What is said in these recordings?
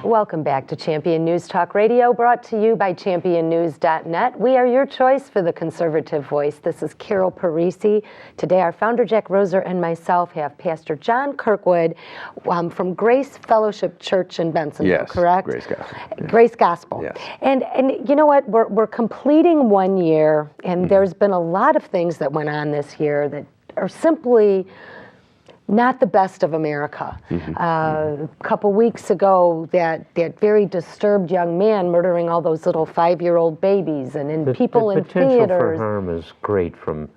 Welcome back to Champion News Talk Radio, brought to you by championnews.net. We are your choice for the conservative voice. This is Ann Parisi. Today, our founder, Jack Roser, and myself have Pastor John Kirkwood from Grace Fellowship Church in Bensenville, yes, correct? Grace Gospel. Yeah. Grace Gospel. Yes. And you know what? We're completing 1 year, and there's been a lot of things that went on this year that are simply not the best of America. A couple weeks ago, that very disturbed young man murdering all those little 5-year-old babies, and in people in theaters. The potential for harm is great from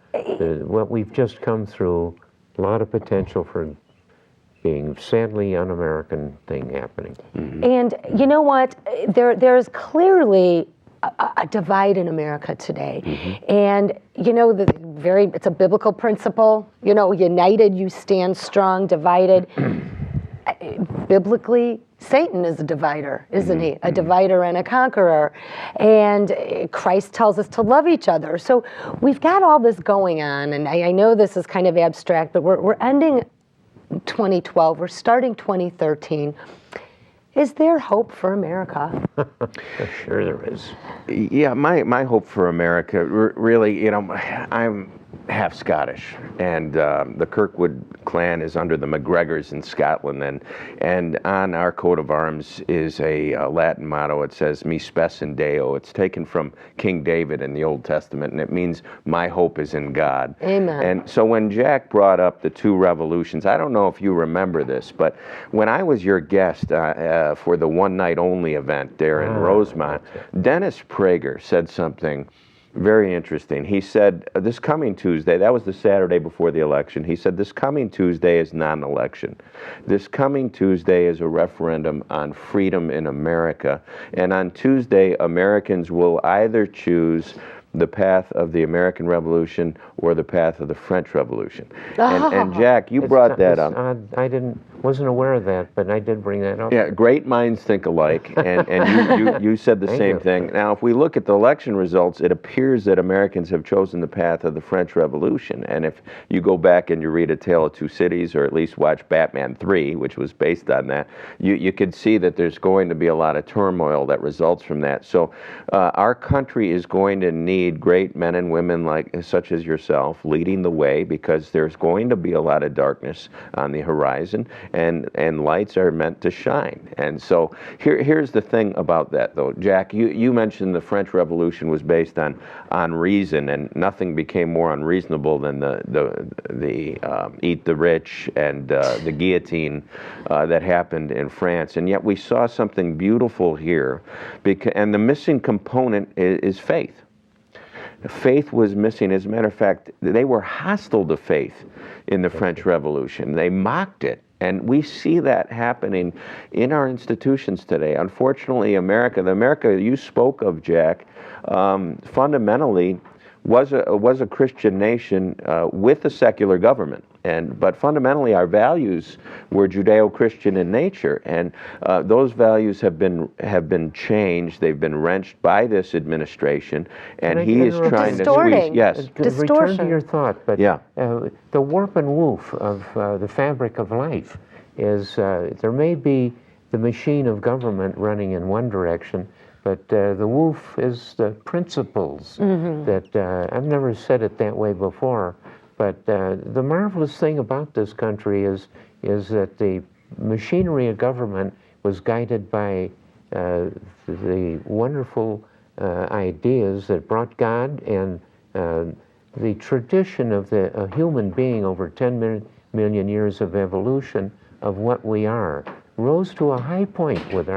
what we've just come through. A lot of potential for being sadly un-American thing happening. And you know what? There's clearly a divide in America today. And you know, it's a biblical principle, you know, united you stand strong, divided. Biblically, Satan is a divider, isn't he? A divider and a conqueror. And Christ tells us to love each other. So we've got all this going on, and I know this is kind of abstract, but we're ending 2012, we're starting 2013. Is there hope for America? Sure there is. Yeah, my hope for America, really, you know, I'm half Scottish, and the Kirkwood clan is under the MacGregors in Scotland, and on our coat of arms is a Latin motto. It says, "Mi spes in Deo." It's taken from King David in the Old Testament, and it means my hope is in God. Amen. And so when Jack brought up the two revolutions, I don't know if you remember this, but when I was your guest for the one night only event there in Rosemont, Dennis Prager said something very interesting. He said, this coming Tuesday, that was the Saturday before the election, he said, this coming Tuesday is not an election. This coming Tuesday is a referendum on freedom in America. And on Tuesday, Americans will either choose the path of the American Revolution or the path of the French Revolution. And Jack, you brought that up. I wasn't aware of that, but I did bring that up. Yeah, great minds think alike, and you said the same thing. Now, if we look at the election results, it appears that Americans have chosen the path of the French Revolution. And if you go back and you read A Tale of Two Cities, or at least watch Batman 3, which was based on that, you could see that there's going to be a lot of turmoil that results from that. So our country is going to need great men and women such as yourself leading the way, because there's going to be a lot of darkness on the horizon, and lights are meant to shine. And so here's the thing about that, though. Jack, you mentioned the French Revolution was based on reason, and nothing became more unreasonable than the eat the rich and the guillotine that happened in France. And yet we saw something beautiful here, and the missing component is faith. Faith was missing. As a matter of fact, they were hostile to faith in the French Revolution. They mocked it. And we see that happening in our institutions today. Unfortunately, the America you spoke of, Jack, fundamentally was a Christian nation with a secular government. But fundamentally, our values were Judeo-Christian in nature, and those values have been changed. They've been wrenched by this administration, and he is trying to squeeze. Yes, return to your thought, but yeah. The warp and woof of the fabric of life is there may be the machine of government running in one direction, but the woof is the principles that I've never said it that way before. But the marvelous thing about this country is that the machinery of government was guided by the wonderful ideas that brought God and the tradition of a human being over 10 million years of evolution of what we are, rose to a high point with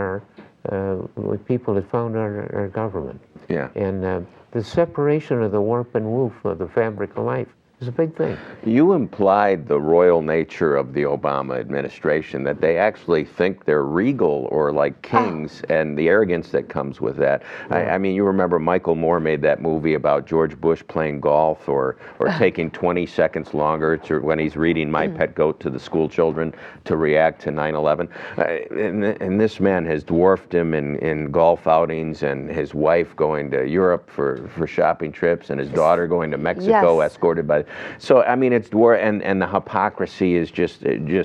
with people that found our government. Yeah. And the separation of the warp and woof of the fabric of life is a big thing. You implied the royal nature of the Obama administration, that they actually think they're regal or like kings, and the arrogance that comes with that. I mean, you remember Michael Moore made that movie about George Bush playing golf or taking 20 seconds longer when he's reading My Pet Goat to the school children to react to 9/11. And this man has dwarfed him in golf outings, and his wife going to Europe for shopping trips, and his daughter going to Mexico escorted by... So I mean, it's war, and the hypocrisy is just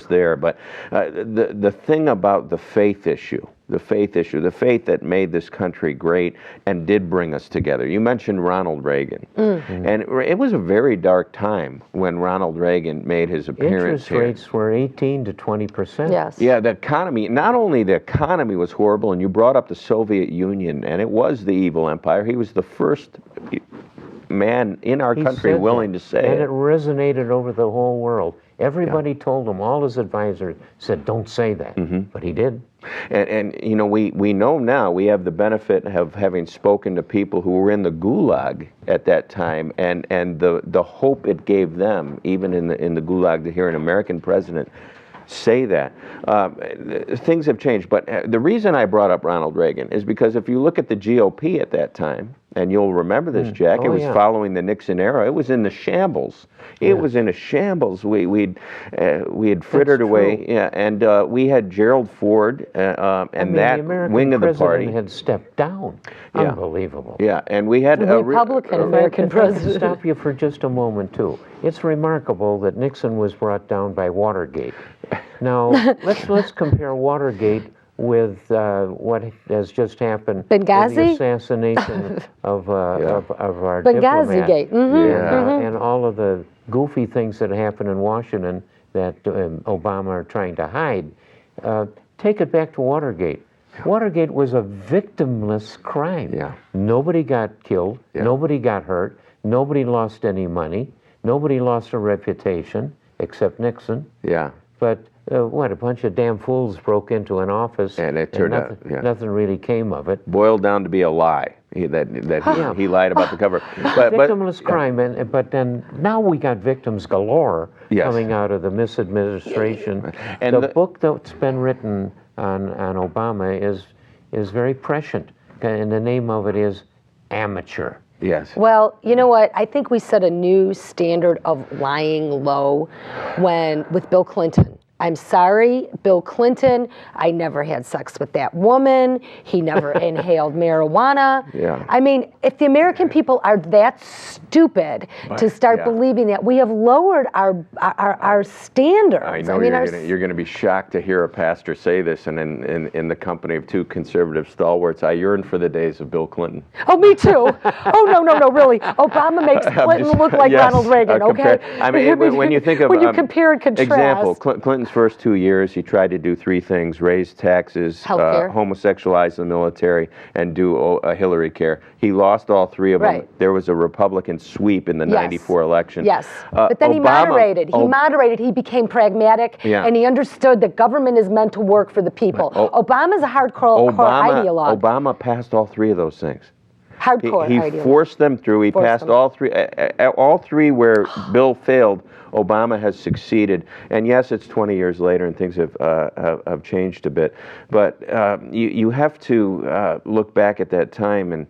there. But the thing about the faith issue, the faith that made this country great and did bring us together. You mentioned Ronald Reagan, and it was a very dark time when Ronald Reagan made his appearance Interest here. rates were 18 to 20%. Yes. Yeah, the economy, not only the economy was horrible, and you brought up the Soviet Union, and it was the evil empire. He was the first man in our He country said willing that, to say and it. it resonated over the whole world. Everybody told him, all his advisors said, don't say that, but he did. And you know, we know now, we have the benefit of having spoken to people who were in the Gulag at that time, and the hope it gave them, even in the Gulag, to hear an American president say that. Things have changed, but the reason I brought up Ronald Reagan is because if you look at the GOP at that time, and you'll remember this, Jack, it was following the Nixon era. It was in the shambles. It was in a shambles. We had frittered away, and we had Gerald Ford, and that wing of the party The American president had stepped down. Unbelievable. Yeah, and we had The Republican American If I could president. stop you for just a moment, too. It's remarkable that Nixon was brought down by Watergate. Now, let's compare Watergate with what has just happened. Benghazi? With the assassination of our Benghazi diplomat. Gate. And all of the goofy things that happened in Washington that Obama are trying to hide. Take it back to Watergate. Watergate was a victimless crime. Yeah. Nobody got killed. Nobody got hurt. Nobody lost any money. Nobody lost a reputation, except Nixon. Yeah. But a bunch of damn fools broke into an office, and it turned out nothing really came of it. Boiled down to be a lie. He lied about the cover. Victimless crime, but then now we got victims galore coming out of the misadministration. And the book that's been written on Obama is very prescient, and the name of it is Amateur. Yes. Well, you know what? I think we set a new standard of lying low with Bill Clinton. I'm sorry, Bill Clinton, I never had sex with that woman. He never inhaled marijuana. Yeah. I mean, if the American people are that stupid to start believing that, we have lowered our standards. I know you're going to be shocked to hear a pastor say this, and in the company of two conservative stalwarts, I yearn for the days of Bill Clinton. Oh, me too. Oh, no, really. Obama makes Clinton look like Ronald Reagan, okay? I mean, when you think of... when you compare and contrast. Example, Clinton's first 2 years, he tried to do three things: raise taxes, homosexualize the military, and do Hillary care. He lost all three of them. There was a Republican sweep in the 94 election. Yes, but then he moderated. He became pragmatic, and he understood that government is meant to work for the people. Obama's a hardcore ideologue. Obama passed all three of those things. Hardcore ideologue. He forced them through. He passed all three. All three where Bill failed, Obama has succeeded. And yes, it's 20 years later, and things have changed a bit. But you have to look back at that time and.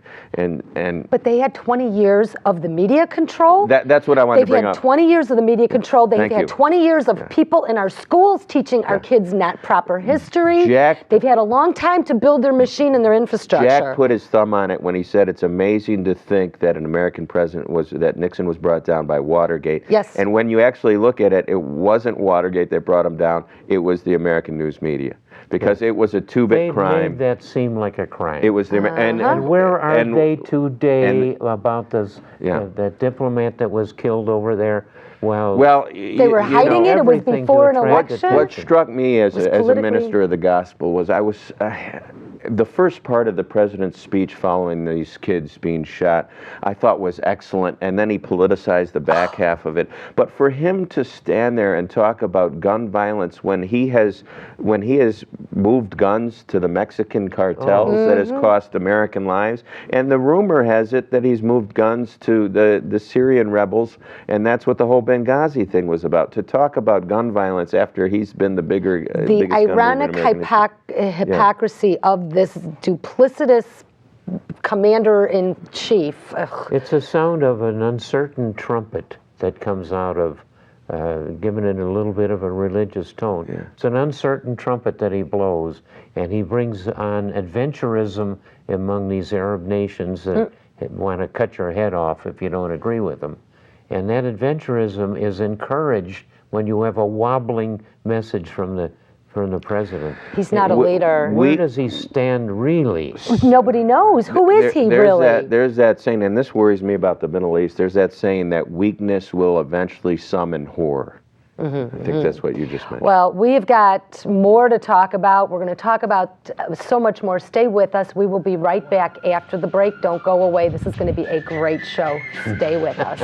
But they had 20 years of the media control. That's what I wanted to bring up. They've had 20 years of the media control. They've had 20 years of people in our schools teaching our kids not proper history. They've had a long time to build their machine and their infrastructure. Jack put his thumb on it when he said it's amazing to think that an American president that Nixon was brought down by Watergate. Yes. And when you actually look at it, it wasn't Watergate that brought him down. It was the American news media, because it was a two-bit crime. They made that seem like a crime. It was the and where are they today about this? That diplomat that was killed over there. Well, they were hiding it. It was before an election. What struck me as a minister of the gospel was the first part of the president's speech following these kids being shot, I thought was excellent, and then he politicized the back half of it. But for him to stand there and talk about gun violence when he has moved guns to the Mexican cartels that has cost American lives, and the rumor has it that he's moved guns to the Syrian rebels, and that's what the whole Benghazi thing was about, to talk about gun violence after he's been the biggest ironic hypocrisy of this duplicitous commander-in-chief. It's a sound of an uncertain trumpet that comes out of giving it a little bit of a religious tone. It's an uncertain trumpet that he blows, and he brings on adventurism among these Arab nations that want to cut your head off if you don't agree with them. And that adventurism is encouraged when you have a wobbling message from the president. He's not a leader. Where does he stand really? Nobody knows. Who is he really? There's that saying, and this worries me about the Middle East, there's that saying that weakness will eventually summon horror. I think that's what you just mentioned. Well, we've got more to talk about. We're going to talk about so much more. Stay with us. We will be right back after the break. Don't go away. This is going to be a great show. Stay with us.